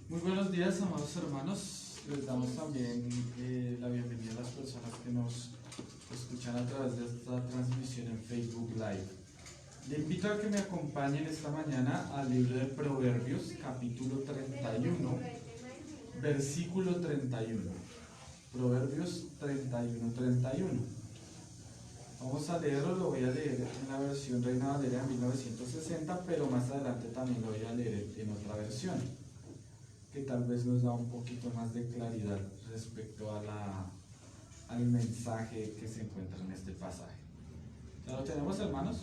Muy buenos días, amados hermanos. Les damos también la bienvenida a las personas que nos escuchan a través de esta transmisión en Facebook Live. Le invito a que me acompañen esta mañana al libro de Proverbios, capítulo 31, versículo 31. Proverbios 31. Vamos a leerlo, lo voy a leer en la versión Reina Valera de 1960, pero más adelante también lo voy a leer en otra versión, que tal vez nos da un poquito más de claridad respecto al mensaje que se encuentra en este pasaje. ¿Ya lo tenemos, hermanos?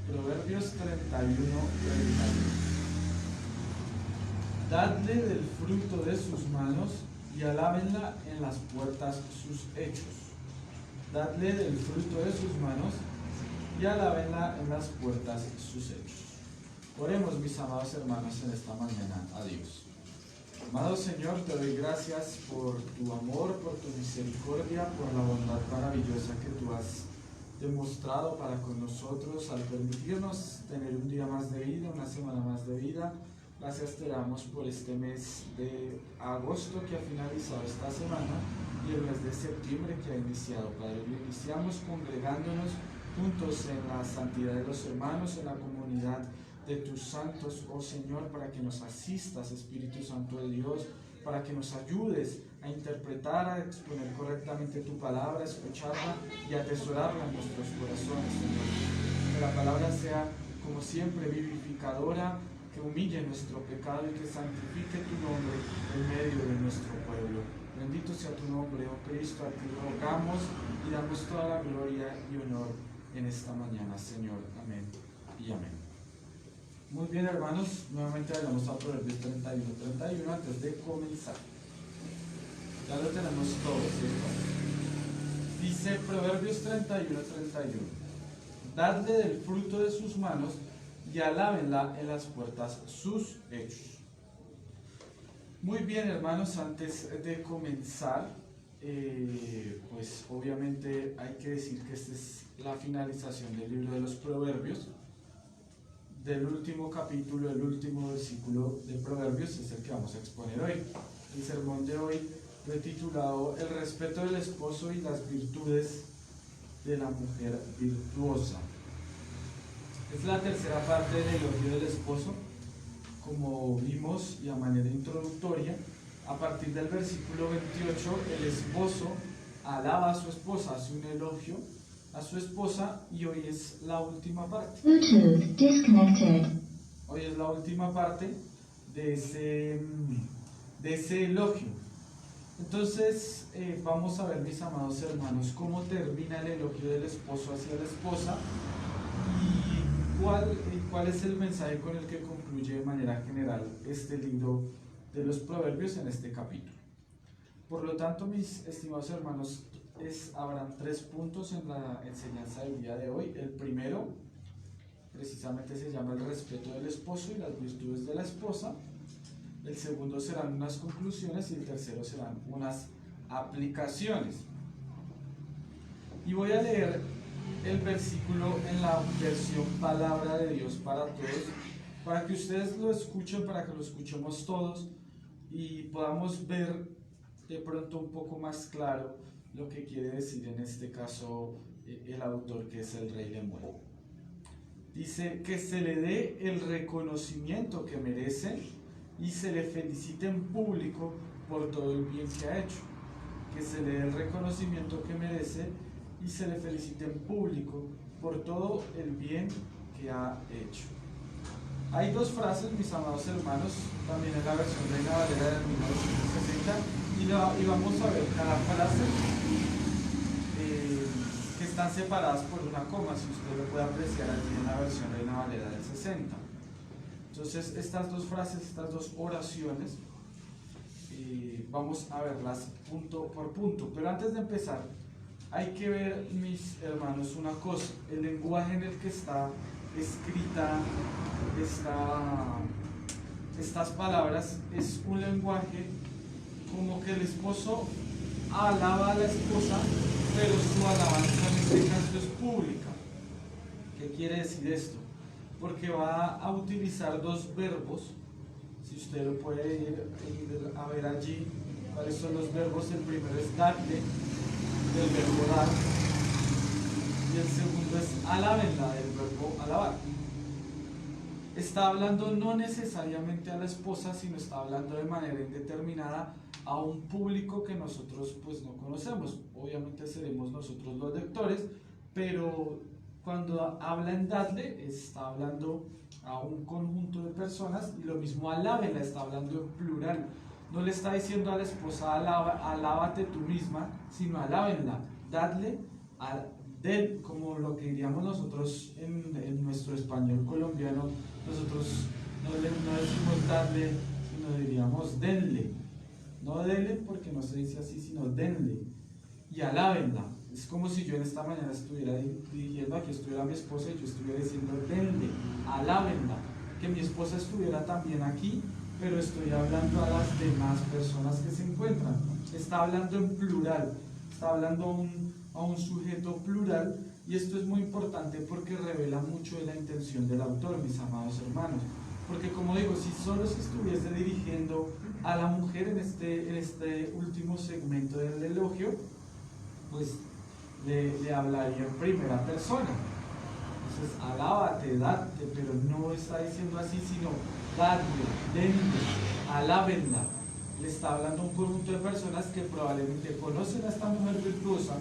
Proverbios 31. Dadle del fruto de sus manos y alábenla en las puertas sus hechos. Dadle del fruto de sus manos y alábenla en las puertas sus hechos. Oremos, mis amados hermanos, en esta mañana a Dios. Amado Señor, te doy gracias por tu amor, por tu misericordia, por la bondad maravillosa que tú has demostrado para con nosotros al permitirnos tener un día más de vida, una semana más de vida. Gracias te damos por este mes de agosto que ha finalizado esta semana y el mes de septiembre que ha iniciado, Padre. Lo iniciamos congregándonos juntos en la santidad de los hermanos, en la comunidad de tus santos, oh Señor, para que nos asistas, Espíritu Santo de Dios, para que nos ayudes a interpretar, a exponer correctamente tu palabra, a escucharla y a atesorarla en nuestros corazones, Señor. Que la palabra sea, como siempre, vivificadora, que humille nuestro pecado y que santifique tu nombre en medio de nuestro pueblo. Bendito sea tu nombre, oh Cristo, a ti rogamos y damos toda la gloria y honor en esta mañana, Señor. Amén y amén. Muy bien, hermanos, nuevamente vayamos a Proverbios 31 antes de comenzar. Ya lo tenemos todo, ¿cierto? Dice Proverbios 31. Dadle del fruto de sus manos y alábenla en las puertas sus hechos. Muy bien, hermanos, antes de comenzar, pues obviamente hay que decir que esta es la finalización del libro de los Proverbios. Del último capítulo, el último versículo de Proverbios es el que vamos a exponer hoy. El sermón de hoy lo he titulado El respeto del esposo y las virtudes de la mujer virtuosa. Es la tercera parte del elogio del esposo. Como vimos y a manera introductoria, a partir del versículo 28, el esposo alaba a su esposa, hace un elogio a su esposa y hoy es la última parte. Bluetooth disconnected. Hoy es la última parte de ese elogio. Entonces vamos a ver, mis amados hermanos, cómo termina el elogio del esposo hacia la esposa y cuál es el mensaje con el que concluye de manera general este libro de los Proverbios en este capítulo. Por lo tanto, mis estimados hermanos, habrán 3 puntos en la enseñanza del día de hoy. El primero, precisamente, se llama el respeto del esposo y las virtudes de la esposa. El segundo serán unas conclusiones y el tercero serán unas aplicaciones. Y voy a leer el versículo en la versión Palabra de Dios para todos, para que ustedes lo escuchen, para que lo escuchemos todos y podamos ver de pronto un poco más claro lo que quiere decir en este caso el autor, que es el rey Lemuel. Dice que se le dé el reconocimiento que merece y se le felicite en público por todo el bien que ha hecho. Que se le dé el reconocimiento que merece y se le felicite en público por todo el bien que ha hecho. Hay 2 frases, mis amados hermanos, también en la versión Reina Valera de 1960, y vamos a ver cada frase que están separadas por una coma, si usted lo puede apreciar allí en la versión Reina Valera del 60. Entonces, estas 2 frases, estas 2 oraciones, vamos a verlas punto por punto. Pero antes de empezar, hay que ver, mis hermanos, una cosa. El lenguaje en el que está escrita estas palabras es un lenguaje como que el esposo alaba a la esposa, pero su alabanza en este caso es pública. ¿Qué quiere decir esto? Porque va a utilizar 2 verbos. Si usted usted lo puede ir a ver allí cuáles son los verbos. El primero es dadle, del verbo dar, y el segundo es alábenla, del verbo alabar. Está hablando no necesariamente a la esposa, sino está hablando de manera indeterminada a un público que nosotros pues no conocemos. Obviamente seremos nosotros los lectores, pero cuando habla en dadle está hablando a un conjunto de personas, y lo mismo alábenla, está hablando en plural. No le está diciendo a la esposa alábate tú misma, sino alábenla, dadle, del, como lo que diríamos nosotros en nuestro español colombiano. Nosotros no decimos darle, sino diríamos denle. No denle porque no se dice así, sino denle. Y alábenla. Es como si yo en esta mañana estuviera dirigiendo, aquí estuviera mi esposa y yo estuviera diciendo denle, alábenla. Que mi esposa estuviera también aquí, pero estoy hablando a las demás personas que se encuentran. Está hablando en plural, está hablando a un sujeto plural, y esto es muy importante porque revela mucho de la intención del autor, mis amados hermanos. Porque como digo, si solo se estuviese dirigiendo a la mujer en este último segmento del elogio, pues le hablaría en primera persona. Entonces, alábate, date, pero no está diciendo así, sino dadle, denle, alábenla. Le está hablando a un conjunto de personas que probablemente conocen a esta mujer virtuosa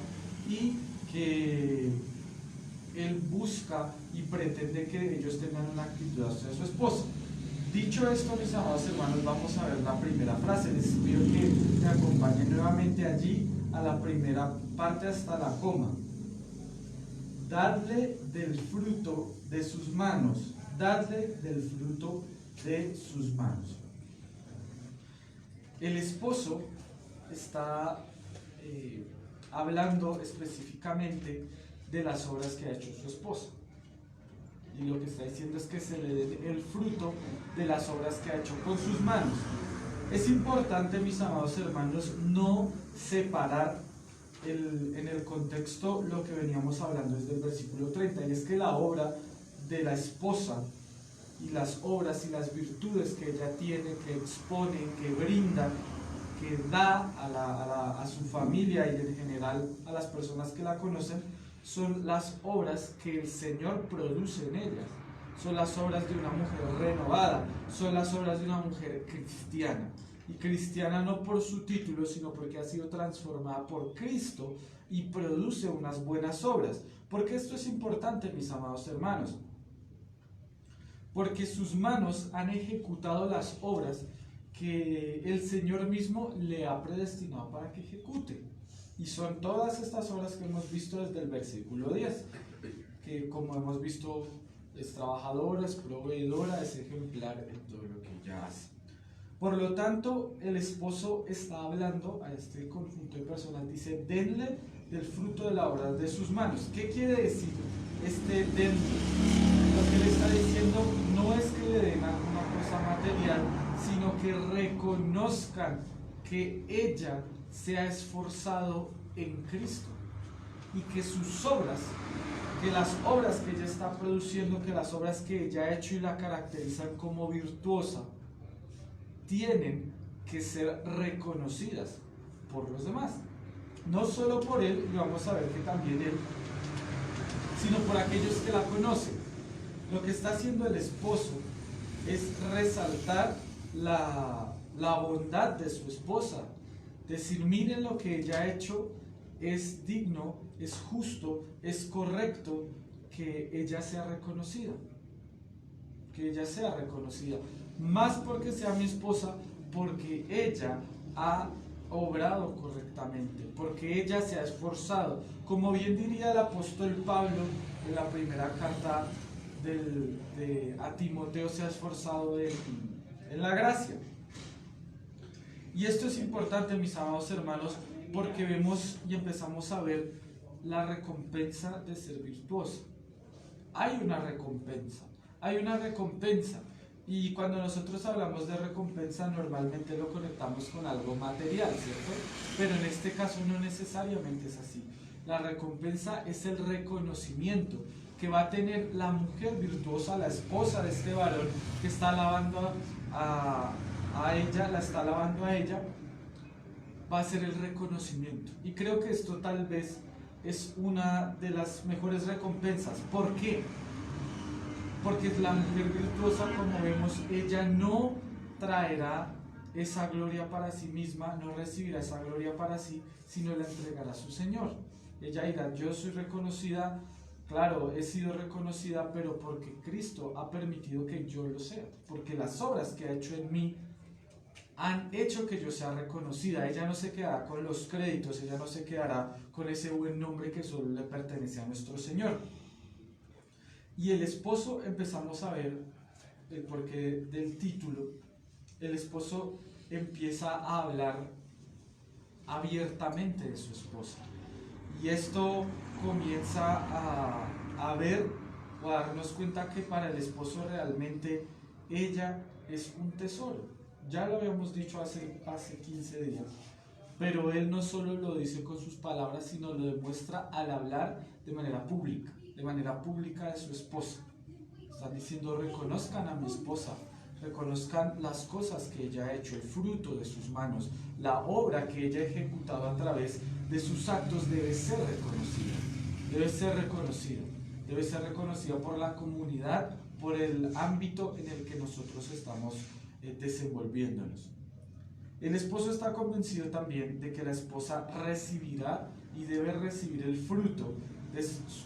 y que él busca y pretende que ellos tengan una actitud hacia su esposa. Dicho esto, mis amados hermanos, vamos a ver la primera frase. Les pido que me acompañen nuevamente allí a la primera parte hasta la coma. Dadle del fruto de sus manos. Dadle del fruto de sus manos. El esposo está hablando específicamente de las obras que ha hecho su esposa. Y lo que está diciendo es que se le dé el fruto de las obras que ha hecho con sus manos. Es importante, mis amados hermanos, no separar en el contexto lo que veníamos hablando desde el versículo 30, y es que la obra de la esposa y las obras y las virtudes que ella tiene, que expone, que brinda, que da a su familia y en general a las personas que la conocen, son las obras que el Señor produce en ellas. Son las obras de una mujer renovada, son las obras de una mujer cristiana. Y cristiana no por su título, sino porque ha sido transformada por Cristo y produce unas buenas obras. Porque esto es importante, mis amados hermanos. Porque sus manos han ejecutado las obras que el Señor mismo le ha predestinado para que ejecute. Y son todas estas obras que hemos visto desde el versículo 10, que como hemos visto es trabajadora, es proveedora, es ejemplar en todo lo que ella hace. Por lo tanto, el esposo está hablando a este conjunto de personas, dice, denle del fruto de la obra de sus manos. ¿Qué quiere decir este denle? Lo que le está diciendo no es que le den alguna cosa material, sino que reconozcan que ella se ha esforzado en Cristo y que sus obras, que las obras que ella está produciendo, que las obras que ella ha hecho y la caracterizan como virtuosa, tienen que ser reconocidas por los demás. No solo por él, y vamos a ver que también él, sino por aquellos que la conocen. Lo que está haciendo el esposo es resaltar la bondad de su esposa. Decir, miren lo que ella ha hecho, es digno, es justo, es correcto que ella sea reconocida. Que ella sea reconocida. Más porque sea mi esposa, porque ella ha obrado correctamente, porque ella se ha esforzado. Como bien diría el apóstol Pablo en la primera carta a Timoteo, se ha esforzado en la gracia. Y esto es importante, mis amados hermanos, porque vemos y empezamos a ver la recompensa de ser virtuosa. Hay una recompensa, y cuando nosotros hablamos de recompensa normalmente lo conectamos con algo material, ¿cierto? Pero en este caso no necesariamente es así. La recompensa es el reconocimiento que va a tener la mujer virtuosa, la esposa de este varón que está alabando a ella, la está alabando a ella, va a ser el reconocimiento. Y creo que esto tal vez es una de las mejores recompensas. ¿Por qué? Porque la mujer virtuosa, como vemos, ella no traerá esa gloria para sí misma, no recibirá esa gloria para sí, sino la entregará a su Señor. Ella dirá, yo soy reconocida, claro, he sido reconocida, pero porque Cristo ha permitido que yo lo sea, porque las obras que ha hecho en mí han hecho que yo sea reconocida. Ella no se quedará con los créditos, ella no se quedará con ese buen nombre que solo le pertenece a nuestro Señor. Y el esposo, empezamos a ver el porqué del título. El esposo empieza a hablar abiertamente de su esposa. Y esto comienza a ver o a darnos cuenta que para el esposo realmente ella es un tesoro. Ya lo habíamos dicho hace 15 días. Pero él no solo lo dice con sus palabras, sino lo demuestra al hablar de manera pública de su esposa. Están diciendo, reconozcan a mi esposa, reconozcan las cosas que ella ha hecho, el fruto de sus manos, la obra que ella ha ejecutado a través de sus actos debe ser reconocida por la comunidad, por el ámbito en el que nosotros estamos desenvolviéndonos. El esposo está convencido también de que la esposa recibirá y debe recibir el fruto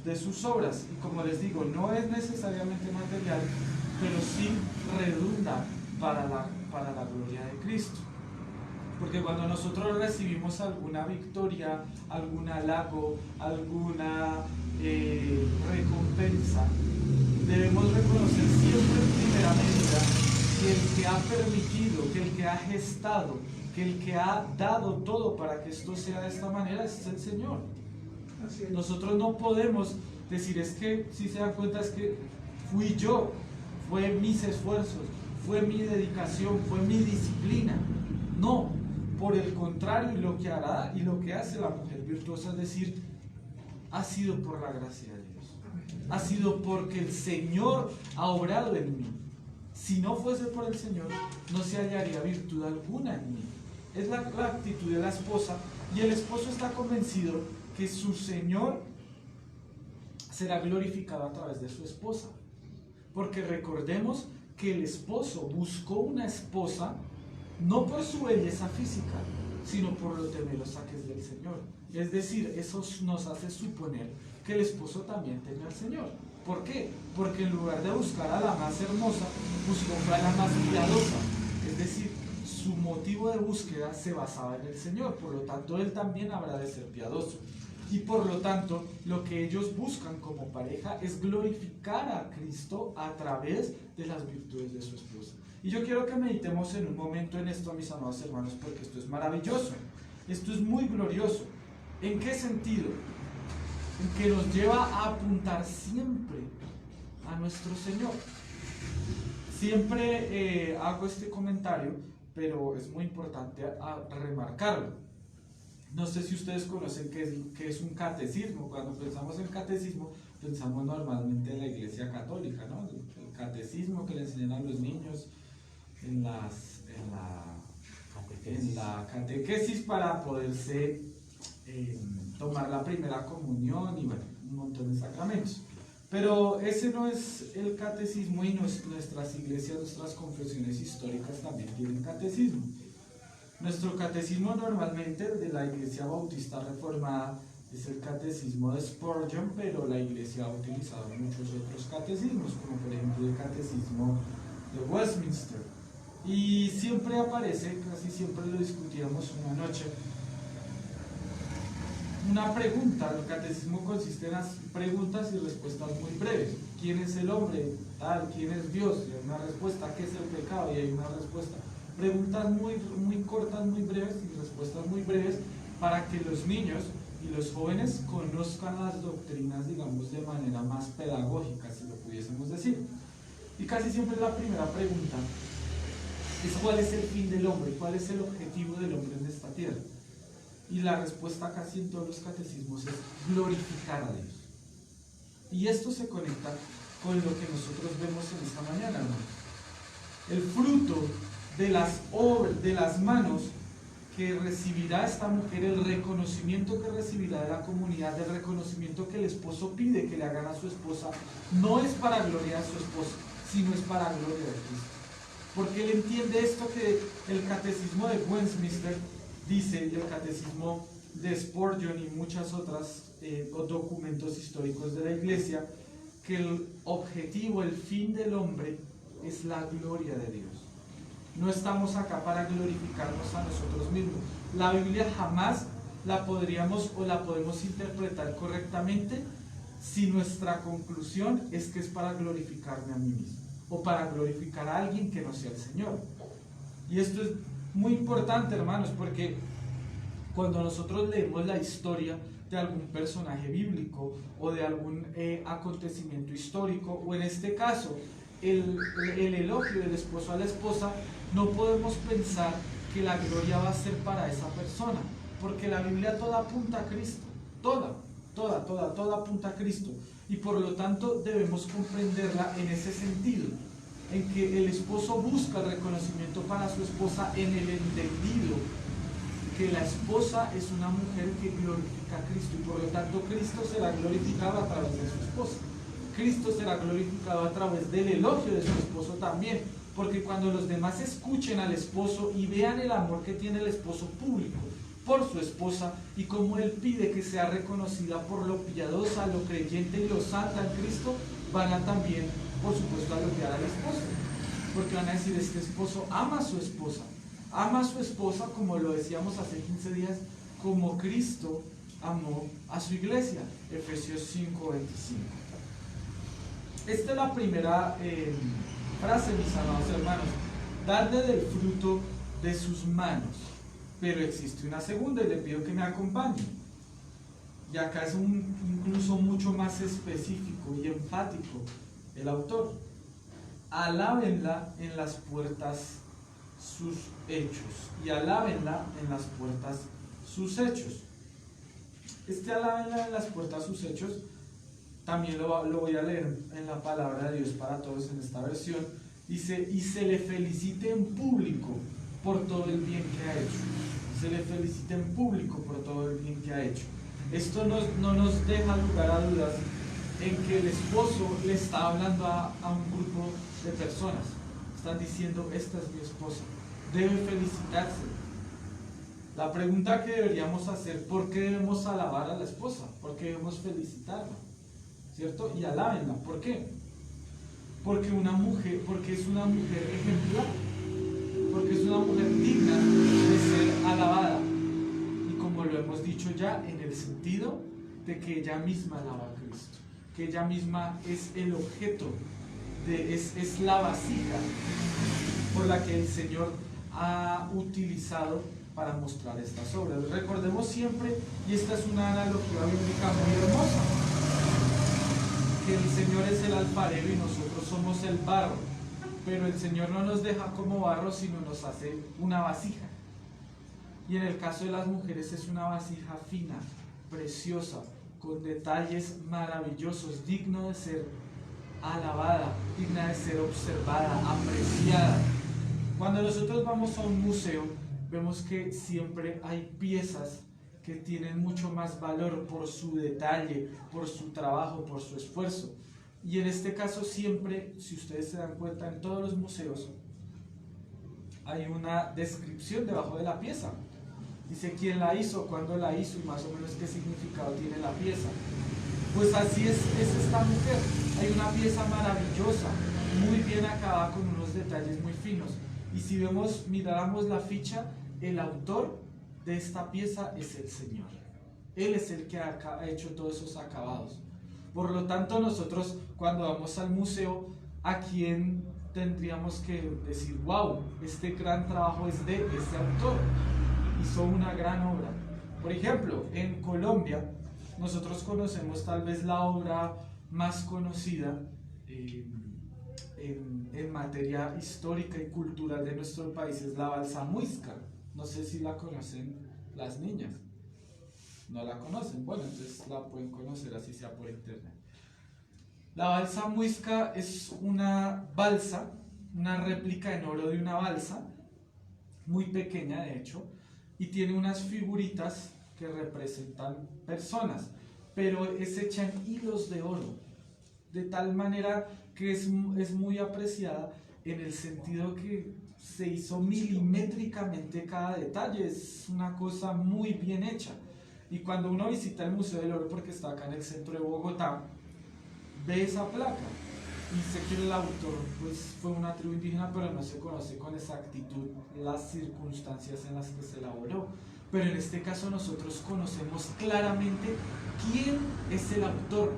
de sus obras, y como les digo, no es necesariamente material, pero sí redunda para la gloria de Cristo. Porque cuando nosotros recibimos alguna victoria, algún halago, alguna recompensa, debemos reconocer siempre en primera medida que el que ha permitido, que el que ha gestado, que el que ha dado todo para que esto sea de esta manera es el Señor. Nosotros no podemos decir, es que, si se dan cuenta, es que fui yo, fue mis esfuerzos, fue mi dedicación, fue mi disciplina. No, por el contrario, y lo que hará y lo que hace la mujer virtuosa es decir, ha sido por la gracia de Dios, ha sido porque el Señor ha obrado en mí. Si no fuese por el Señor, no se hallaría virtud alguna en mí. Es la actitud de la esposa, y el esposo está convencido que su Señor será glorificado a través de su esposa. Porque recordemos que el esposo buscó una esposa no por su belleza física, sino por lo temerosa que es del Señor. Es decir, eso nos hace suponer que el esposo también teme al Señor. ¿Por qué? Porque en lugar de buscar a la más hermosa, buscó a la más piadosa. Es decir, su motivo de búsqueda se basaba en el Señor, por lo tanto él también habrá de ser piadoso. Y por lo tanto, lo que ellos buscan como pareja es glorificar a Cristo a través de las virtudes de su esposa. Y yo quiero que meditemos en un momento en esto, mis amados hermanos, porque esto es maravilloso, esto es muy glorioso. ¿En qué sentido? En que nos lleva a apuntar siempre a nuestro Señor. Siempre hago este comentario, pero es muy importante remarcarlo. No sé si ustedes conocen qué es un catecismo. Cuando pensamos en catecismo, pensamos normalmente en la Iglesia Católica, ¿no? El catecismo que le enseñan a los niños en la catequesis para poderse tomar la primera comunión y bueno, un montón de sacramentos. Pero ese no es el catecismo, y nuestras iglesias, nuestras confesiones históricas también tienen catecismo. Nuestro catecismo normalmente de la Iglesia Bautista Reformada es el catecismo de Spurgeon, pero la Iglesia ha utilizado muchos otros catecismos, como por ejemplo el catecismo de Westminster. Y siempre aparece, casi siempre lo discutíamos una noche, una pregunta. El catecismo consiste en preguntas y respuestas muy breves. ¿Quién es el hombre? Tal. ¿Quién es Dios? Y hay una respuesta. ¿Qué es el pecado? Y hay una respuesta. Preguntas muy cortas, muy breves, y respuestas muy breves, para que los niños y los jóvenes conozcan las doctrinas, digamos, de manera más pedagógica, si lo pudiésemos decir. Y casi siempre la primera pregunta es: ¿cuál es el fin del hombre? ¿Cuál es el objetivo del hombre en esta tierra? Y la respuesta casi en todos los catecismos es glorificar a Dios. Y esto se conecta con lo que nosotros vemos en esta mañana, hermanos. El fruto de las manos que recibirá esta mujer, el reconocimiento que recibirá de la comunidad, el reconocimiento que el esposo pide que le hagan a su esposa, no es para gloria de su esposa, sino es para gloria de Cristo. Porque él entiende esto que el catecismo de Westminster dice, y el catecismo de Spurgeon y muchas otras documentos históricos de la iglesia, que el objetivo, el fin del hombre es la gloria de Dios. No estamos acá para glorificarnos a nosotros mismos. La Biblia jamás la podríamos o la podemos interpretar correctamente si nuestra conclusión es que es para glorificarme a mí mismo o para glorificar a alguien que no sea el Señor. Y esto es muy importante, hermanos, porque cuando nosotros leemos la historia de algún personaje bíblico o de algún acontecimiento histórico, o en este caso el elogio del esposo a la esposa, no podemos pensar que la gloria va a ser para esa persona, porque la Biblia toda apunta a Cristo, toda apunta a Cristo, y por lo tanto debemos comprenderla en ese sentido, en que el esposo busca el reconocimiento para su esposa en el entendido que la esposa es una mujer que glorifica a Cristo, y por lo tanto Cristo será glorificado a través de su esposa. Cristo será glorificado a través del elogio de su esposo también, porque cuando los demás escuchen al esposo y vean el amor que tiene el esposo público por su esposa y cómo él pide que sea reconocida por lo piadosa, lo creyente y lo santa en Cristo, van a también, por supuesto, a elogiar al esposo, porque van a decir: este esposo ama a su esposa, como lo decíamos hace 15 días, como Cristo amó a su iglesia. Efesios 5:25. Esta es la primera frase, mis amados hermanos: dadle del fruto de sus manos. Pero existe una segunda y le pido que me acompañe. Y acá es incluso mucho más específico y enfático el autor. Alábenla en las puertas sus hechos. Y alábenla en las puertas sus hechos. Alábenla en las puertas sus hechos también lo voy a leer en la palabra de Dios para todos en esta versión. Dice: y se le felicite en público por todo el bien que ha hecho. Se le felicite en público por todo el bien que ha hecho. Esto no nos deja lugar a dudas en que el esposo le está hablando a un grupo de personas. Están diciendo: esta es mi esposa, debe felicitarse. La pregunta que deberíamos hacer: ¿por qué debemos alabar a la esposa? ¿Por qué debemos felicitarla? ¿Cierto? Y alábenla. ¿Por qué? Porque es una mujer ejemplar, porque es una mujer digna de ser alabada, y como lo hemos dicho ya, en el sentido de que ella misma alaba a Cristo, que ella misma es el objeto, es la vasija por la que el Señor ha utilizado para mostrar estas obras. Recordemos siempre, y esta es una analogía bíblica muy hermosa, que el Señor es el alfarero y nosotros somos el barro, pero el Señor no nos deja como barro, sino nos hace una vasija. Y en el caso de las mujeres es una vasija fina, preciosa, con detalles maravillosos, digno de ser alabada, digna de ser observada, apreciada. Cuando nosotros vamos a un museo, vemos que siempre hay piezas que tienen mucho más valor por su detalle, por su trabajo, por su esfuerzo. Y en este caso siempre, si ustedes se dan cuenta, en todos los museos hay una descripción debajo de la pieza. Dice quién la hizo, cuándo la hizo y más o menos qué significado tiene la pieza. Pues así es esta mujer. Hay una pieza maravillosa, muy bien acabada, con unos detalles muy finos. Y si miráramos la ficha, el autor de esta pieza es el Señor. Él es el que ha hecho todos esos acabados. Por lo tanto, nosotros cuando vamos al museo, ¿a quién tendríamos que decir: wow, este gran trabajo es de este autor? Hizo una gran obra. Por ejemplo, en Colombia, nosotros conocemos tal vez la obra más conocida en materia histórica y cultural de nuestro país, es la Balsa Muisca. No sé si la conocen las niñas. ¿No la conocen? Bueno, entonces la pueden conocer así sea por internet. La balsa Muisca es una balsa, una réplica en oro de una balsa muy pequeña de hecho, y tiene unas figuritas que representan personas, pero es hecha en hilos de oro, de tal manera que es muy apreciada en el sentido que se hizo milimétricamente cada detalle, es una cosa muy bien hecha. Y cuando uno visita el Museo del Oro, porque está acá en el centro de Bogotá, ve esa placa y sé que el autor pues, fue una tribu indígena, pero no se conoce con exactitud las circunstancias en las que se elaboró. Pero en este caso nosotros conocemos claramente quién es el autor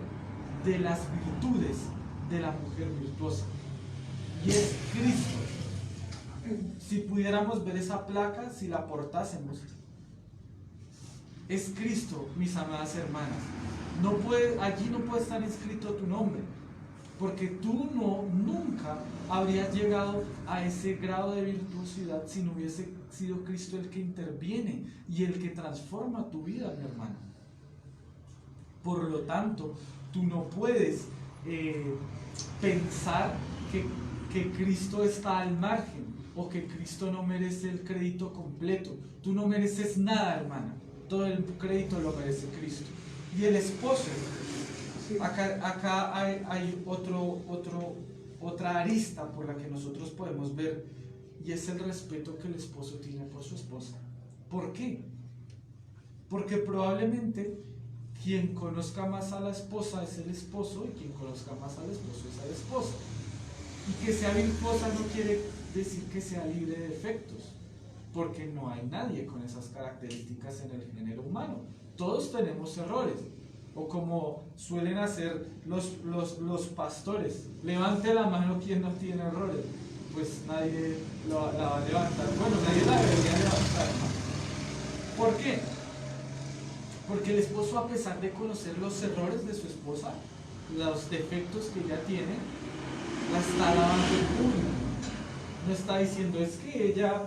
de las virtudes de la mujer virtuosa, y es Cristo. Si pudiéramos ver esa placa, si la portásemos, es Cristo, mis amadas hermanas. Allí no puede estar escrito tu nombre, porque tú nunca habrías llegado a ese grado de virtuosidad si no hubiese sido Cristo el que interviene y el que transforma tu vida, mi hermano. Por lo tanto, tú no puedes pensar que Cristo está al margen o que Cristo no merece el crédito completo. Tú no mereces nada, hermana. Todo el crédito lo merece Cristo. Y el esposo, acá hay otra arista por la que nosotros podemos ver, y es el respeto que el esposo tiene por su esposa. ¿Por qué? Porque probablemente quien conozca más a la esposa es el esposo, y quien conozca más al esposo es la esposa. Y que sea virtuosa no quiere decir que sea libre de defectos, porque no hay nadie con esas características en el género humano. Todos tenemos errores, o como suelen hacer los pastores: levante la mano quien no tiene errores. Pues nadie la va a levantar. Bueno, nadie la debería levantar, ¿no? ¿Por qué? Porque el esposo, a pesar de conocer los errores de su esposa, los defectos que ella tiene, la está alabando en público. No está diciendo, es que ella,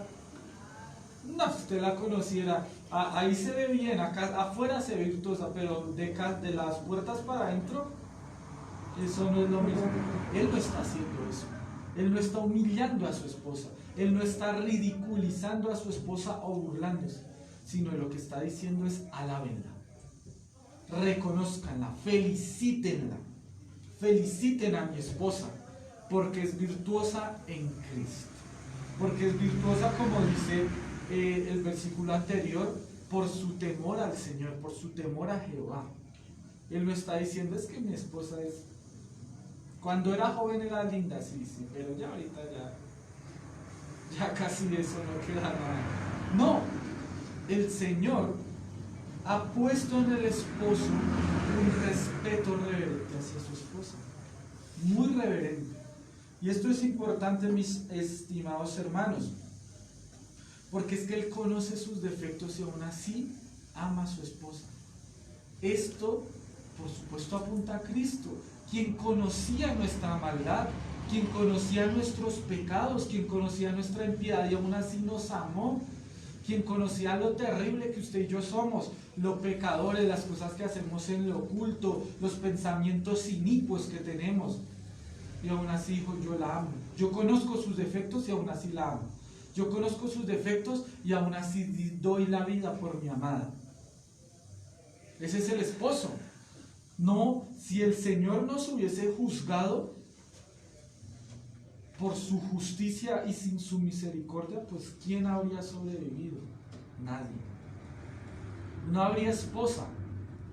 no, usted la conociera, ahí se ve bien, acá afuera se ve virtuosa, pero de las puertas para adentro, eso no es lo mismo. Él no está haciendo eso. Él no está humillando a su esposa. Él no está ridiculizando a su esposa o burlándose, sino lo que está diciendo es: alábenla, reconózcanla, felicítenla, feliciten a mi esposa, porque es virtuosa en Cristo. Porque es virtuosa, como dice el versículo anterior, por su temor al Señor, por su temor a Jehová. Él no está diciendo, es que mi esposa es... Cuando era joven era linda, sí, pero ya ahorita ya casi eso no queda nada. No, el Señor ha puesto en el esposo un respeto reverente hacia su esposa, muy reverente. Y esto es importante, mis estimados hermanos, porque es que Él conoce sus defectos y aún así ama a su esposa. Esto, por supuesto, apunta a Cristo, quien conocía nuestra maldad, quien conocía nuestros pecados, quien conocía nuestra impiedad y aún así nos amó, quien conocía lo terrible que usted y yo somos, los pecadores, las cosas que hacemos en lo oculto, los pensamientos inicuos que tenemos. Y aún así dijo, yo la amo. Yo conozco sus defectos y aún así la amo. Yo conozco sus defectos y aún así doy la vida por mi amada. Ese es el esposo. No, si el Señor nos hubiese juzgado por su justicia y sin su misericordia, pues ¿quién habría sobrevivido? Nadie. No habría esposa,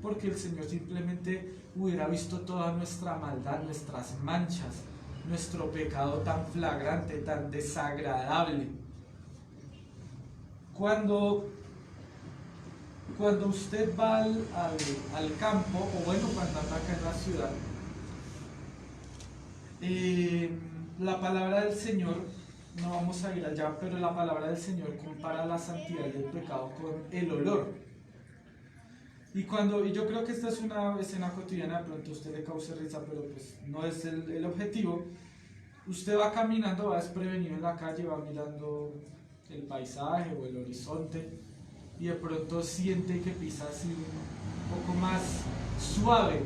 porque el Señor simplemente hubiera visto toda nuestra maldad, nuestras manchas, nuestro pecado tan flagrante, tan desagradable. Cuando usted va al campo, o bueno, cuando anda acá en la ciudad, la palabra del Señor, no vamos a ir allá, pero la palabra del Señor compara la santidad del pecado con el olor. Y yo creo que esta es una escena cotidiana, de pronto a usted le cause risa, pero pues no es el objetivo. Usted va caminando, va desprevenido en la calle, va mirando el paisaje o el horizonte, y de pronto siente que pisa así un poco más suave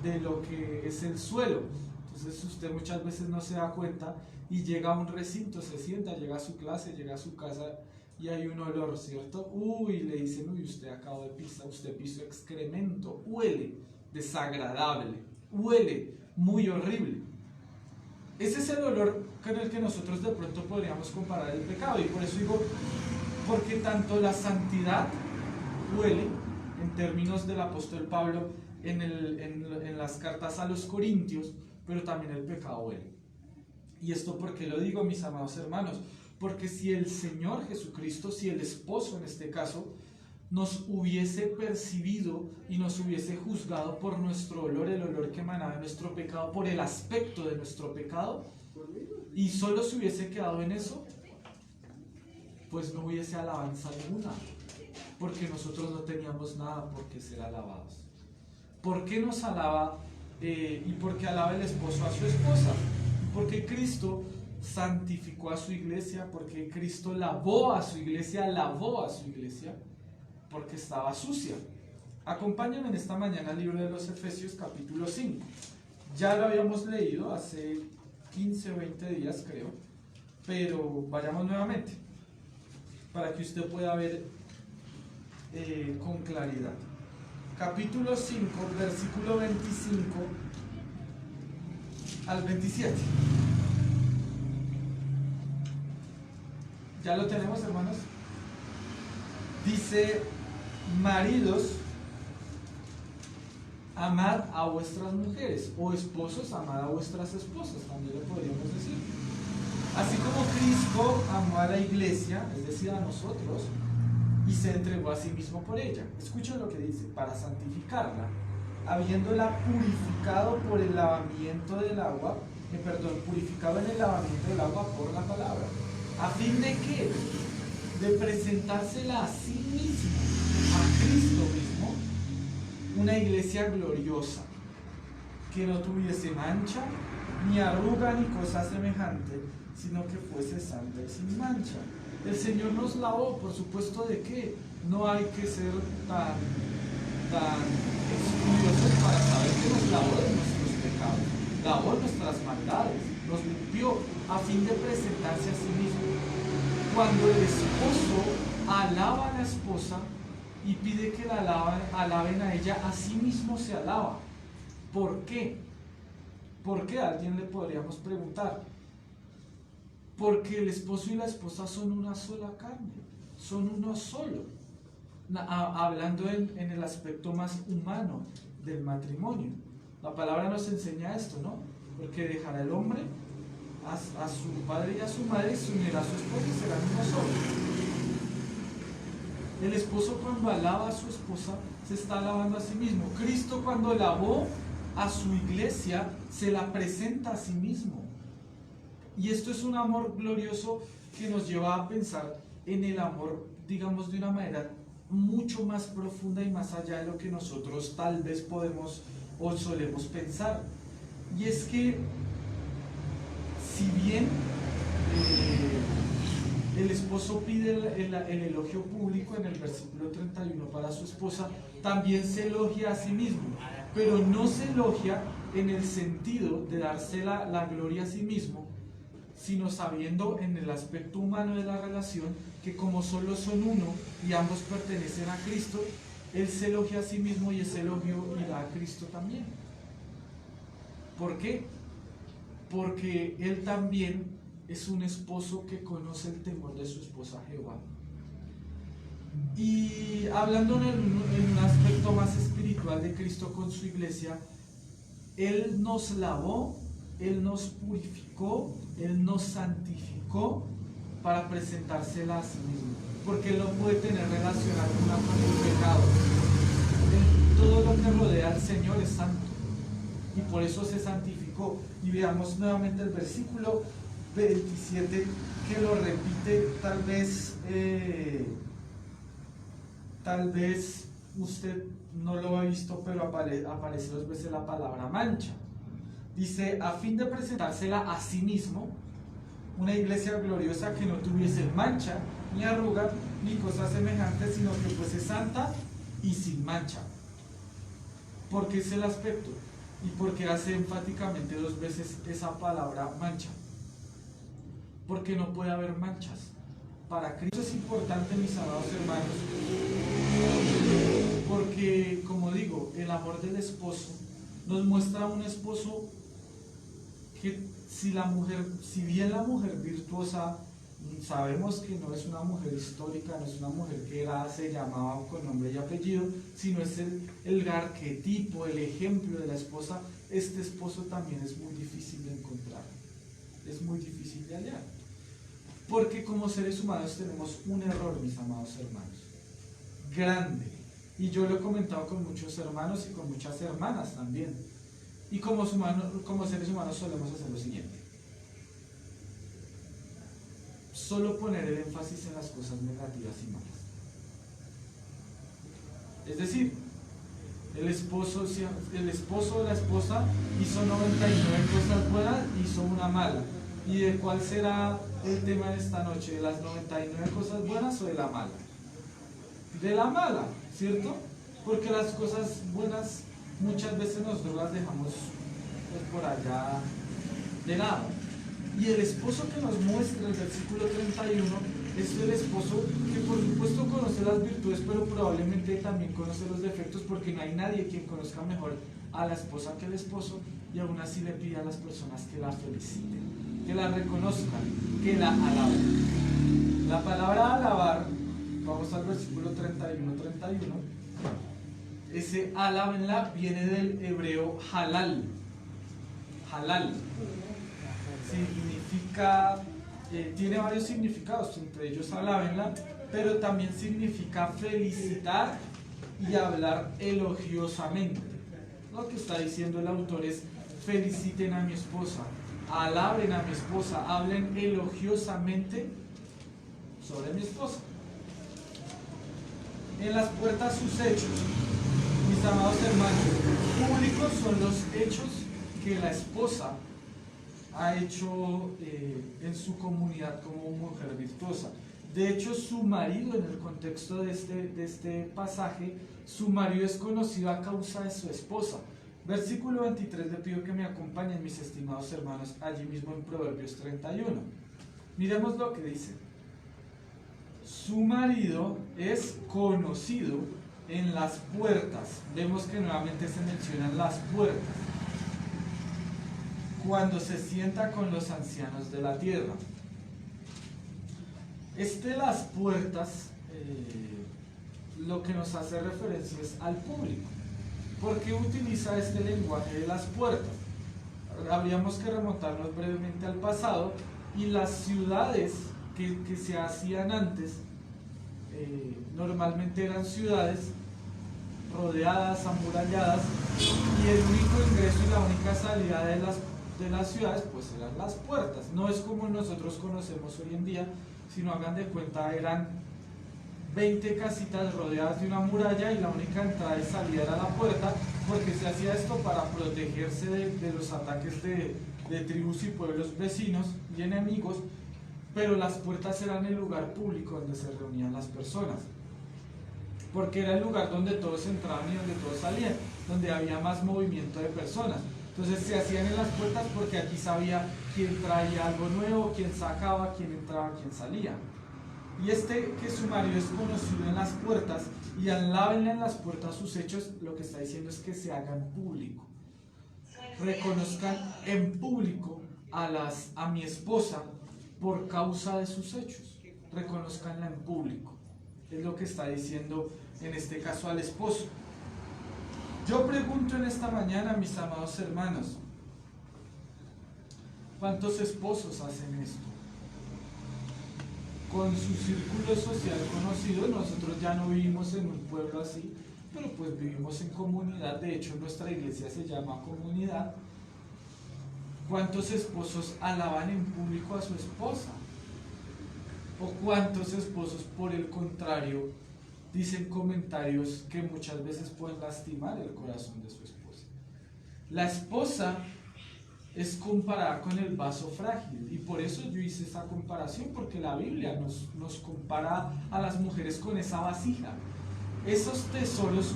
de lo que es el suelo. Entonces usted muchas veces no se da cuenta y llega a un recinto, se sienta, llega a su clase, llega a su casa y hay un olor, ¿cierto? Uy, le dicen, uy, usted acabó de pisar, usted pisó excremento, huele desagradable, huele muy horrible. Ese es el olor con el que nosotros de pronto podríamos comparar el pecado, y por eso digo, porque tanto la santidad huele, en términos del apóstol Pablo en las cartas a los Corintios, pero también el pecado huele. ¿Y esto por qué lo digo, mis amados hermanos? Porque si el Señor Jesucristo, si el esposo en este caso, nos hubiese percibido y nos hubiese juzgado por nuestro olor, el olor que emanaba de nuestro pecado, por el aspecto de nuestro pecado, y solo se hubiese quedado en eso, pues no hubiese alabanza ninguna, porque nosotros no teníamos nada por qué ser alabados. ¿Por qué nos alaba y por qué alaba el esposo a su esposa? Porque Cristo santificó a su iglesia, porque Cristo lavó a su iglesia, porque estaba sucia. Acompáñenme en esta mañana al libro de los Efesios capítulo 5. Ya lo habíamos leído hace 15 o 20 días creo, pero vayamos nuevamente para que usted pueda ver con claridad. Capítulo 5, versículo 25 al 27. ¿Ya lo tenemos, hermanos? Dice: maridos, amad a vuestras mujeres, o esposos, amad a vuestras esposas, también le podríamos decir. Así como Cristo amó a la iglesia, es decir, a nosotros, y se entregó a sí mismo por ella. Escuchen lo que dice: para santificarla, habiéndola purificado por el lavamiento del agua, purificado en el lavamiento del agua por la palabra, a fin de que, de presentársela a sí mismo, a Cristo mismo, una iglesia gloriosa, que no tuviese mancha, ni arruga, ni cosa semejante, sino que fuese santa y sin mancha. El Señor nos lavó, por supuesto. ¿De qué? No hay que ser tan estudiosos para saber que nos lavó de nuestros pecados, lavó nuestras maldades, nos limpió a fin de presentarse a sí mismo. Cuando el esposo alaba a la esposa y pide que la alaben a ella, a sí mismo se alaba. ¿Por qué? ¿Por qué? A alguien le podríamos preguntar. Porque el esposo y la esposa son una sola carne, son uno solo. Hablando en el aspecto más humano del matrimonio. La palabra nos enseña esto, ¿no? Porque dejará el hombre a su padre y a su madre, y se unirá a su esposa y serán uno solo. El esposo, cuando alaba a su esposa, se está alabando a sí mismo. Cristo, cuando alabó a su iglesia, se la presenta a sí mismo. Y esto es un amor glorioso que nos lleva a pensar en el amor, digamos, de una manera mucho más profunda y más allá de lo que nosotros tal vez podemos o solemos pensar. Y es que, si bien el esposo pide el elogio público en el versículo 31 para su esposa, también se elogia a sí mismo, pero no se elogia en el sentido de darse la gloria a sí mismo, sino sabiendo en el aspecto humano de la relación que como solo son uno y ambos pertenecen a Cristo, él se elogia a sí mismo y ese elogio irá a Cristo también. ¿Por qué? Porque él también es un esposo que conoce el temor de su esposa Jehová. Y hablando en un aspecto más espiritual de Cristo con su iglesia, él nos lavó, él nos purificó, él nos santificó para presentársela a sí mismo, porque él no puede tener relación alguna con el pecado. Todo lo que rodea al Señor es santo y por eso se santificó. Y veamos nuevamente el versículo 27, que lo repite. Tal vez usted no lo ha visto, pero aparece 2 veces la palabra mancha. Dice: a fin de presentársela a sí mismo, una iglesia gloriosa, que no tuviese mancha, ni arruga, ni cosa semejante, sino que fuese santa y sin mancha. ¿Por qué es el aspecto? ¿Y por qué hace enfáticamente 2 veces esa palabra mancha? Porque no puede haber manchas. para Cristo. Es importante, mis amados hermanos, porque, como digo, el amor del esposo nos muestra a un esposo que si bien la mujer virtuosa, sabemos que no es una mujer histórica, no es una mujer que se llamaba con nombre y apellido, sino es el arquetipo, el ejemplo de la esposa. Este esposo también es muy difícil de encontrar, es muy difícil de hallar, porque como seres humanos tenemos un error, mis amados hermanos, grande, y yo lo he comentado con muchos hermanos y con muchas hermanas también, y como seres humanos solemos hacer lo siguiente: solo poner el énfasis en las cosas negativas y malas. Es decir, el esposo o la esposa hizo 99 cosas buenas, hizo una mala. ¿Y de cuál será el tema de esta noche? ¿De las 99 cosas buenas o de la mala? De la mala, ¿cierto? Porque las cosas buenas muchas veces nosotros las dejamos pues, por allá de lado. Y el esposo que nos muestra el versículo 31 es el esposo que por supuesto conoce las virtudes, pero probablemente también conoce los defectos, porque no hay nadie quien conozca mejor a la esposa que el esposo, y aún así le pide a las personas que la feliciten, que la reconozcan, que la alaben. La palabra alabar, vamos al versículo 31, ese alábenla viene del hebreo halal. Halal significa, tiene varios significados, entre ellos alábenla, pero también significa felicitar y hablar elogiosamente. Lo que está diciendo el autor es: feliciten a mi esposa, alaben a mi esposa, hablen elogiosamente sobre mi esposa. En las puertas sus hechos, mis amados hermanos, públicos son los hechos que la esposa ha hecho en su comunidad como mujer virtuosa. De hecho, su marido, en el contexto de este pasaje, su marido es conocido a causa de su esposa. Versículo 23, le pido que me acompañen, mis estimados hermanos, allí mismo en Proverbios 31. Miremos lo que dice: su marido es conocido en las puertas. Vemos que nuevamente se mencionan las puertas. Cuando se sienta con los ancianos de la tierra. Las puertas, lo que nos hace referencia es al público. ¿Por qué utiliza este lenguaje de las puertas? Habríamos que remontarnos brevemente al pasado, y las ciudades que se hacían antes normalmente eran ciudades rodeadas, amuralladas, y el único ingreso y la única salida de las ciudades pues eran las puertas. No es como nosotros conocemos hoy en día, sino hagan de cuenta, eran 20 casitas rodeadas de una muralla y la única entrada y salida era la puerta, porque se hacía esto para protegerse de los ataques de tribus y pueblos vecinos y enemigos, pero las puertas eran el lugar público donde se reunían las personas, porque era el lugar donde todos entraban y donde todos salían, donde había más movimiento de personas. Entonces se hacían en las puertas porque aquí sabía quién traía algo nuevo, quién sacaba, quién entraba, quién salía. Y que su marido es conocido en las puertas, y alábenle en las puertas sus hechos, lo que está diciendo es que se haga en público. Reconozcan en público a mi esposa por causa de sus hechos. Reconozcanla en público. Es lo que está diciendo en este caso al esposo. Yo pregunto en esta mañana, mis amados hermanos, ¿cuántos esposos hacen esto? Con su círculo social conocido, nosotros ya no vivimos en un pueblo así, pero pues vivimos en comunidad. De hecho, nuestra iglesia se llama comunidad. ¿Cuántos esposos alaban en público a su esposa? ¿O cuántos esposos, por el contrario, dicen comentarios que muchas veces pueden lastimar el corazón de su esposa? La esposa es comparada con el vaso frágil, y por eso yo hice esa comparación, porque la Biblia nos compara a las mujeres con esa vasija. Esos tesoros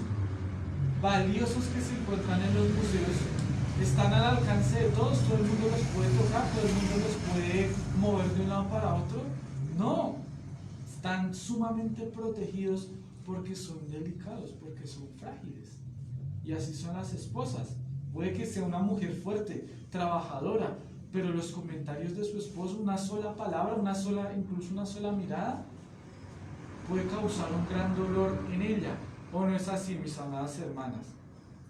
valiosos que se encuentran en los museos están al alcance de todos, todo el mundo los puede tocar, todo el mundo los puede mover de un lado para otro. No, están sumamente protegidos porque son delicados, porque son frágiles. Y así son las esposas. Puede que sea una mujer fuerte, trabajadora, pero los comentarios de su esposo, una sola palabra, incluso una sola mirada, puede causar un gran dolor en ella. ¿O no es así, mis amadas hermanas?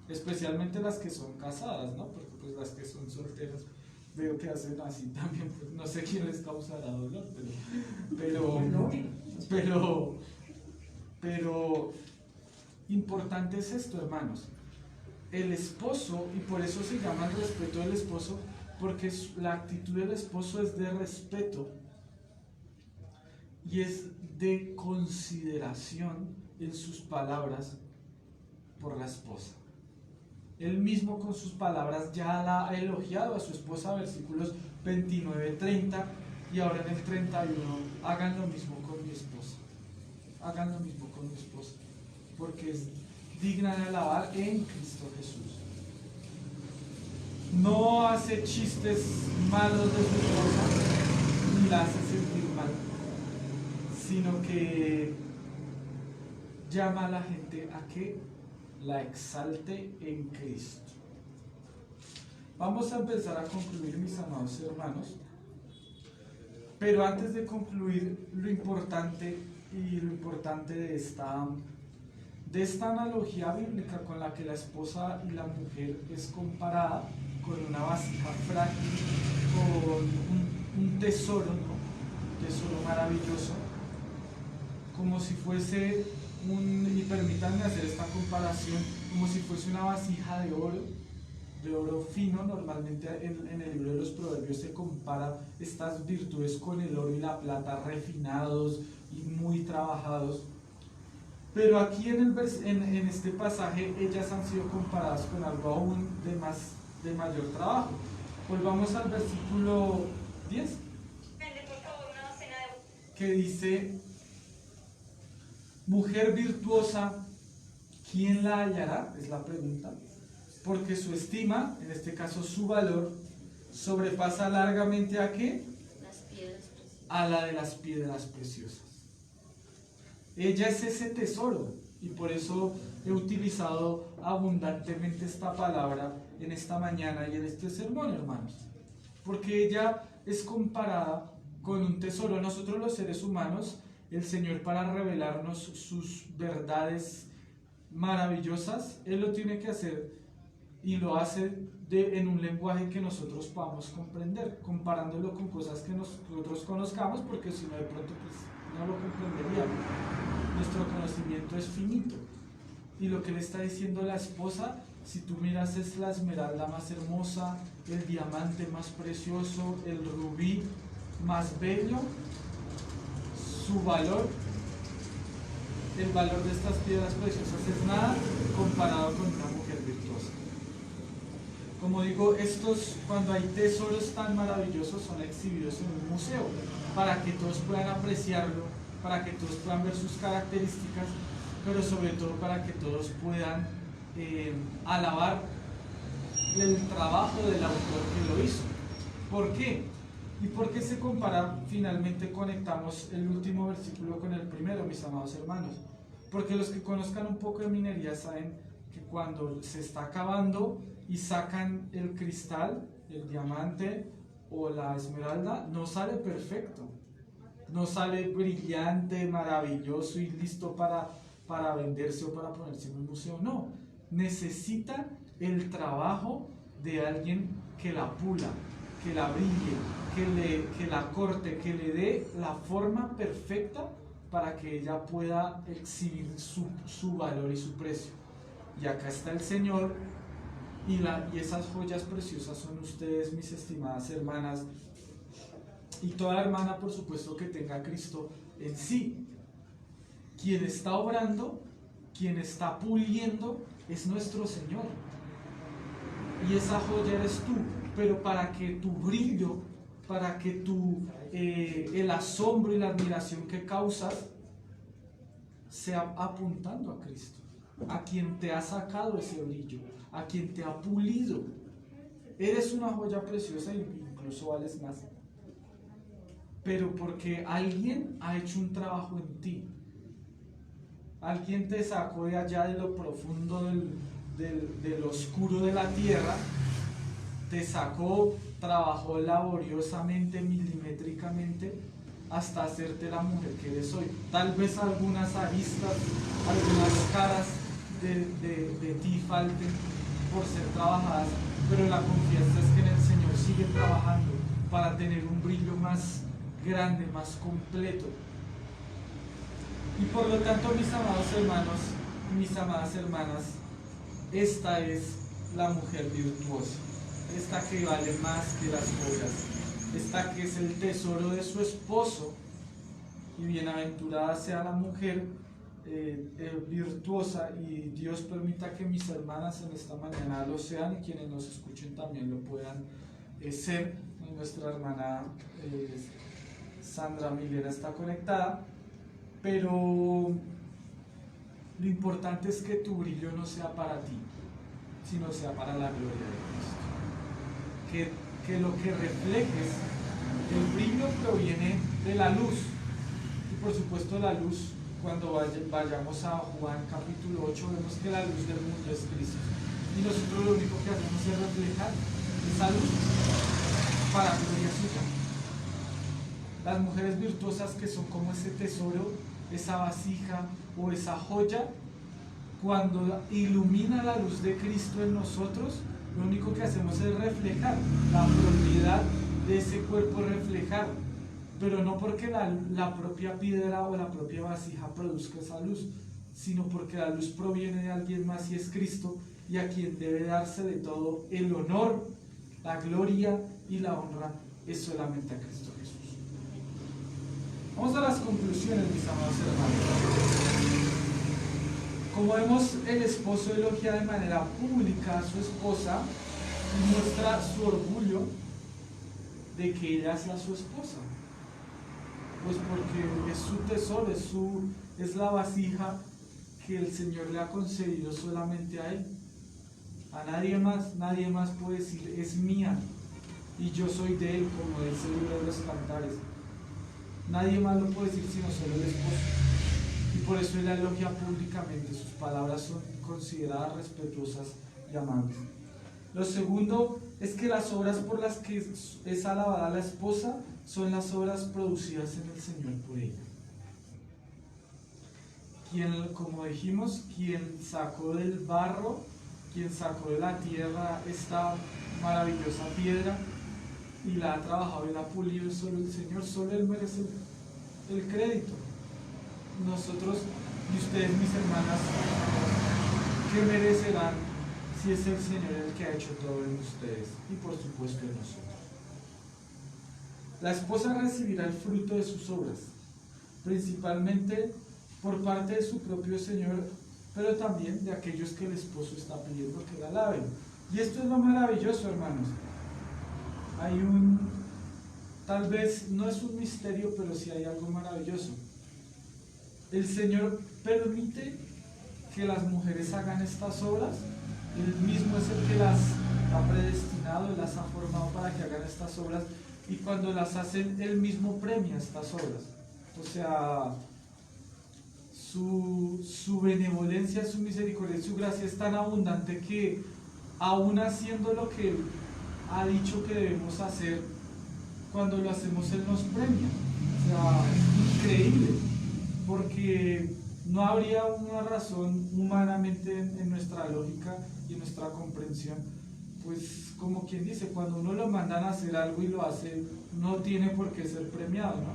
Especialmente las que son casadas, ¿no? Porque pues las que son solteras veo que hacen así también, pues no sé quién les causará dolor, pero importante es esto, hermanos. El esposo, y por eso se llama el respeto del esposo, porque la actitud del esposo es de respeto y es de consideración en sus palabras por la esposa. Él mismo con sus palabras ya la ha elogiado a su esposa, versículos 29-30, y ahora en el 31, hagan lo mismo con mi esposa. Hagan lo mismo con mi esposa, porque es digna de alabar en Cristo Jesús. No hace chistes malos de su esposa, ni la hace sentir mal, sino que llama a la gente a que la exalte en Cristo. Vamos a empezar a concluir, mis amados hermanos, pero antes de concluir, lo importante de esta analogía bíblica con la que la esposa y la mujer es comparada con una vasija frágil, con un tesoro, ¿no? Un tesoro maravilloso, como si fuese y permítanme hacer esta comparación, como si fuese una vasija de oro fino. Normalmente en el libro de los Proverbios se compara estas virtudes con el oro y la plata, refinados y muy trabajados. Pero aquí en este pasaje ellas han sido comparadas con algo aún de mayor trabajo. Volvamos al versículo 10, que dice: mujer virtuosa, ¿quién la hallará? Es la pregunta. Porque su estima, en este caso su valor, sobrepasa largamente ¿a qué? Las piedras preciosas. A la de las piedras preciosas. Ella es ese tesoro, y por eso he utilizado abundantemente esta palabra en esta mañana y en este sermón, hermanos. Porque ella es comparada con un tesoro. Nosotros los seres humanos, el Señor, para revelarnos sus verdades maravillosas, Él lo tiene que hacer y lo hace en un lenguaje que nosotros podamos comprender, comparándolo con cosas que nosotros conozcamos, porque si no, de pronto pues no lo comprenderíamos. Nuestro conocimiento es finito, y lo que le está diciendo la esposa, si tú miras, es la esmeralda más hermosa, el diamante más precioso, el rubí más bello. Su valor, el valor de estas piedras preciosas es nada comparado con una mujer virtuosa. Como digo, cuando hay tesoros tan maravillosos, son exhibidos en un museo para que todos puedan apreciarlo, para que todos puedan ver sus características, pero sobre todo para que todos puedan alabar el trabajo del autor que lo hizo. ¿Por qué? ¿Y por qué se compara? Finalmente conectamos el último versículo con el primero, mis amados hermanos. Porque los que conozcan un poco de minería saben que cuando se está acabando y sacan el cristal, el diamante o la esmeralda, no sale perfecto, no sale brillante, maravilloso y listo para venderse o para ponerse en un museo. No, necesita el trabajo de alguien que la pula, que la brille, que la corte, que le dé la forma perfecta para que ella pueda exhibir su valor y su precio. Y acá está el Señor, y esas joyas preciosas son ustedes, mis estimadas hermanas, y toda hermana, por supuesto, que tenga a Cristo en sí. Quien está obrando, quien está puliendo, es nuestro Señor. Y esa joya eres tú. Pero para que tu brillo, para que el asombro y la admiración que causas sea apuntando a Cristo, a quien te ha sacado ese brillo, a quien te ha pulido. Eres una joya preciosa e incluso vales más. pero porque alguien ha hecho un trabajo en ti. Alguien te sacó de allá de lo profundo del oscuro de la tierra, te sacó, trabajó laboriosamente, milimétricamente, hasta hacerte la mujer que eres hoy. Tal vez algunas aristas, algunas caras de ti falten por ser trabajadas, pero la confianza es que en el Señor sigue trabajando para tener un brillo más grande, más completo. Y por lo tanto, mis amados hermanos y mis amadas hermanas, esta es la mujer virtuosa, esta que vale más que las joyas, esta que es el tesoro de su esposo. Y bienaventurada sea la mujer virtuosa, y Dios permita que mis hermanas en esta mañana lo sean, y quienes nos escuchen también lo puedan ser. Nuestra hermana Sandra Milena está conectada, pero lo importante es que tu brillo no sea para ti, sino sea para la gloria de Cristo. Que lo que reflejes, el brillo proviene de la luz, y por supuesto la luz, cuando vayamos a Juan capítulo 8, vemos que la luz del mundo es Cristo, y nosotros lo único que hacemos es reflejar esa luz para gloria suya. Las mujeres virtuosas, que son como ese tesoro, esa vasija o esa joya, cuando ilumina la luz de Cristo en nosotros, lo único que hacemos es reflejar la propiedad de ese cuerpo, reflejar, pero no porque la propia piedra o la propia vasija produzca esa luz, sino porque la luz proviene de alguien más, y es Cristo, y a quien debe darse de todo el honor, la gloria y la honra es solamente a Cristo Jesús. Vamos a las conclusiones, mis amados hermanos. Como vemos, el esposo elogia de manera pública a su esposa y muestra su orgullo de que ella sea su esposa, pues porque es su tesoro, es la vasija que el Señor le ha concedido solamente a él. A nadie más puede decir es mía y yo soy de él, como dice el libro de los Cantares. Nadie más lo puede decir sino solo el esposo. Y por eso él la elogia públicamente. Sus palabras son consideradas respetuosas y amables. Lo segundo es que las obras por las que es alabada la esposa son las obras producidas en el Señor por ella. Quien, como dijimos, quien sacó del barro, quien sacó de la tierra esta maravillosa piedra y la ha trabajado y la ha pulido, es solo el Señor. Solo Él merece el crédito. Nosotros y ustedes, mis hermanas, ¿qué merecerán si es el Señor el que ha hecho todo en ustedes y por supuesto en nosotros? La esposa recibirá el fruto de sus obras, principalmente por parte de su propio Señor, pero también de aquellos que el esposo está pidiendo que la alaben. Y esto es lo maravilloso, hermanos. Tal vez no es un misterio, pero sí hay algo maravilloso. El Señor permite que las mujeres hagan estas obras. Él mismo es el que las ha predestinado y las ha formado para que hagan estas obras, y cuando las hacen, Él mismo premia estas obras. O sea, su benevolencia, su misericordia, su gracia es tan abundante que, aún haciendo lo que Él ha dicho que debemos hacer, cuando lo hacemos Él nos premia. O sea, increíble, porque no habría una razón humanamente en nuestra lógica y en nuestra comprensión, pues como quien dice, cuando uno lo mandan a hacer algo y lo hace, no tiene por qué ser premiado, ¿no?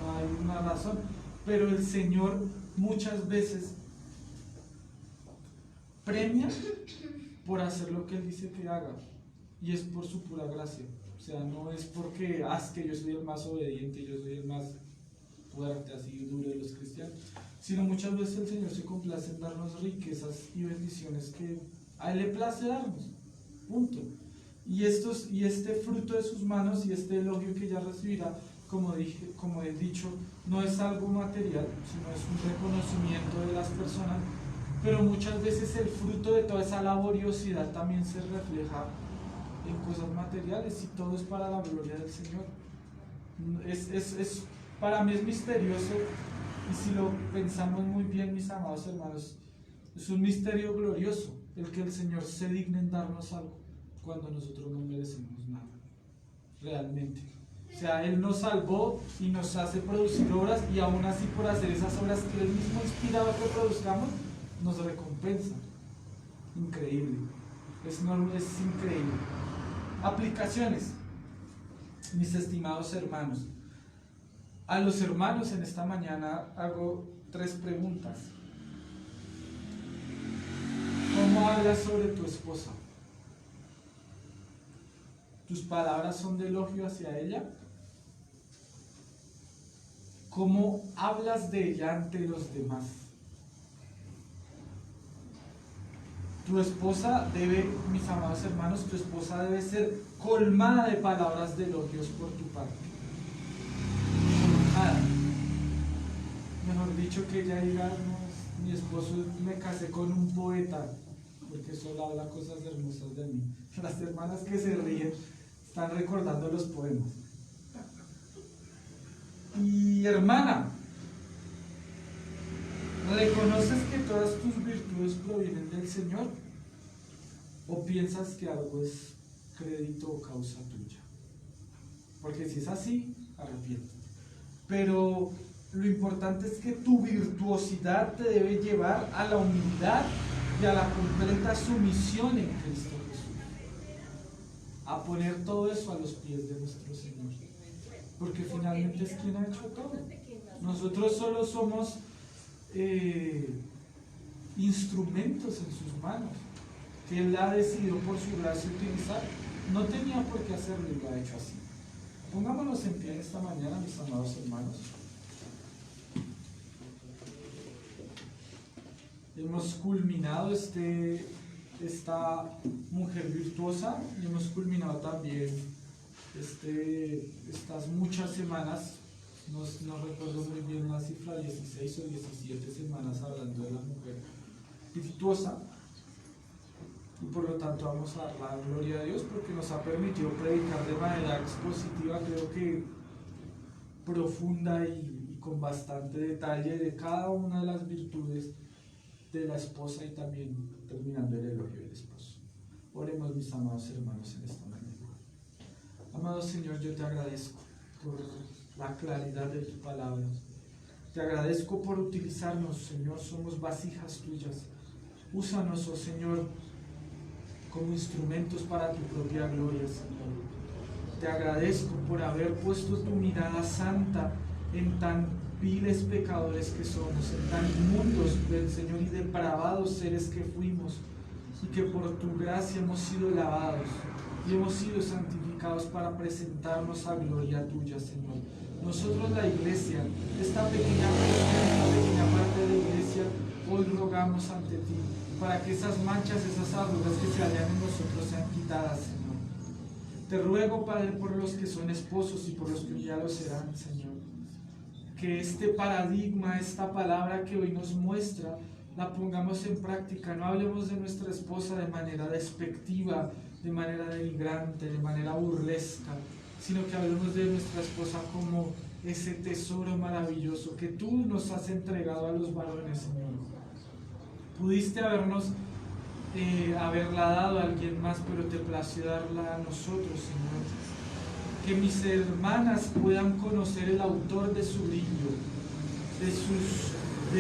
No hay una razón, pero el Señor muchas veces premia por hacer lo que Él dice que haga, y es por su pura gracia. O sea, no es porque que yo soy el más obediente, yo soy el más fuerte, así duro de los cristianos, sino muchas veces el Señor se complace en darnos riquezas y bendiciones que a Él le place darnos, punto. Y este fruto de sus manos y este elogio que ella recibirá, como he dicho, no es algo material, sino es un reconocimiento de las personas, pero muchas veces el fruto de toda esa laboriosidad también se refleja en cosas materiales, y todo es para la gloria del Señor. Para mí es misterioso, y si lo pensamos muy bien, mis amados hermanos, es un misterio glorioso el que el Señor se digne en darnos algo cuando nosotros no merecemos nada, realmente. O sea, Él nos salvó y nos hace producir obras, y aún así por hacer esas obras que Él mismo inspiraba que produzcamos, nos recompensa. Increíble, es increíble. Aplicaciones, mis estimados hermanos. A los hermanos en esta mañana hago 3 preguntas. ¿Cómo hablas sobre tu esposa? ¿Tus palabras son de elogio hacia ella? ¿Cómo hablas de ella ante los demás? Tu esposa debe, mis amados hermanos, tu esposa debe ser colmada de palabras de elogios por tu parte. Colmada. Mejor dicho, que ella diga, no, mi esposo, me casé con un poeta, porque solo habla cosas hermosas de mí. Las hermanas que se ríen están recordando los poemas. Y hermana, ¿reconoces que todas tus virtudes provienen del Señor? ¿O piensas que algo es crédito o causa tuya? Porque si es así, arrepiéntete. Pero lo importante es que tu virtuosidad te debe llevar a la humildad y a la completa sumisión en Cristo Jesús. A poner todo eso a los pies de nuestro Señor. Porque finalmente es quien ha hecho todo. Nosotros solo somos instrumentos en sus manos, que Él ha decidido por su gracia utilizar. No tenía por qué hacerlo y lo ha hecho así. Pongámonos en pie esta mañana, mis amados hermanos. Hemos culminado esta mujer virtuosa, y hemos culminado también estas muchas semanas, no recuerdo muy bien la cifra, 16 o 17 semanas hablando de la mujer virtuosa, y por lo tanto vamos a dar la gloria a Dios porque nos ha permitido predicar de manera expositiva, creo que profunda y con bastante detalle, de cada una de las virtudes de la esposa, y también terminando el elogio del esposo. Oremos, mis amados hermanos, en esta mañana. Amado Señor, yo te agradezco por la claridad de tu palabra. Te agradezco por utilizarnos, Señor. Somos vasijas tuyas. Úsanos, oh Señor, como instrumentos para tu propia gloria, Señor. Te agradezco por haber puesto tu mirada santa en tan viles pecadores que somos, en tan inmundos, Señor, y depravados seres que fuimos, y que por tu gracia hemos sido lavados y hemos sido santificados para presentarnos a gloria tuya, Señor. Nosotros, la iglesia, esta pequeña parte de la iglesia, hoy rogamos ante ti para que esas manchas, esas arrugas que se hallan en nosotros sean quitadas, Señor. Te ruego, Padre, por los que son esposos y por los que ya lo serán, Señor, que este paradigma, esta palabra que hoy nos muestra, la pongamos en práctica. No hablemos de nuestra esposa de manera despectiva, de manera denigrante, de manera burlesca, sino que hablemos de nuestra esposa como ese tesoro maravilloso que tú nos has entregado a los varones, Señor. Pudiste haberla dado a alguien más, pero te plació darla a nosotros, Señor. Que mis hermanas puedan conocer el autor de su brillo, de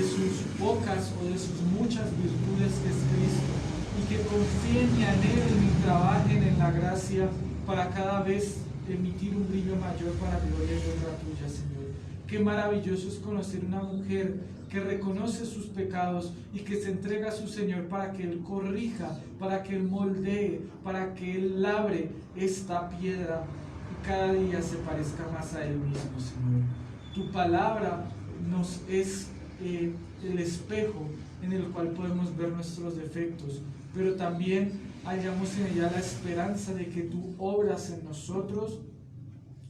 sus pocas o de sus muchas virtudes, que es Cristo, y que confíen y anhelen y trabajen en la gracia para cada vez emitir un brillo mayor para gloria y honra tuya, Señor. Qué maravilloso es conocer una mujer que reconoce sus pecados y que se entrega a su Señor para que Él corrija, para que Él moldee, para que Él labre esta piedra y cada día se parezca más a Él mismo, Señor. Tu palabra nos es el espejo en el cual podemos ver nuestros defectos, pero también hallamos en ella la esperanza de que tú obras en nosotros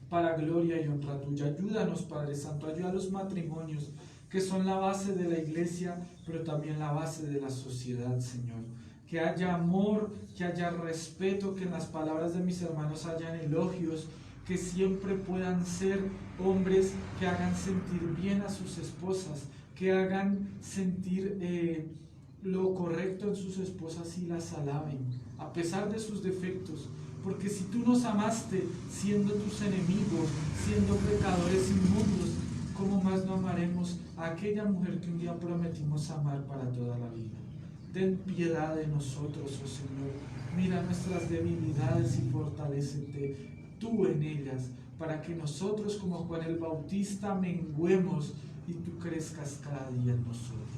para gloria y honra tuya. Ayúdanos, Padre Santo, ayuda a los matrimonios, que son la base de la iglesia, pero también la base de la sociedad, Señor. Que haya amor, que haya respeto, que en las palabras de mis hermanos hayan elogios, que siempre puedan ser hombres que hagan sentir bien a sus esposas, que hagan sentir lo correcto en sus esposas y las alaben, a pesar de sus defectos. Porque si tú nos amaste siendo tus enemigos, siendo pecadores inmundos, ¿cómo más no amaremos a aquella mujer que un día prometimos amar para toda la vida? Ten piedad de nosotros, oh Señor. Mira nuestras debilidades y fortalécete tú en ellas, para que nosotros, como Juan el Bautista, menguemos y tú crezcas cada día en nosotros.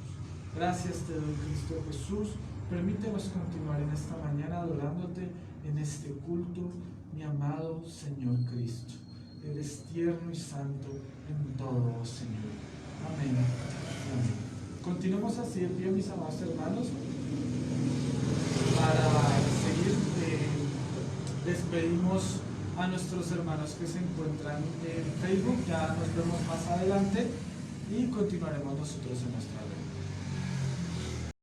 Gracias te doy, Cristo Jesús. Permítenos continuar en esta mañana adorándote en este culto, mi amado Señor Cristo. Eres tierno y santo en todo, oh Señor. Amén. Amén. Continuemos así de pie, mis amados hermanos, para seguir. Despedimos a nuestros hermanos que se encuentran en Facebook. Ya nos vemos más adelante y continuaremos nosotros en nuestra red.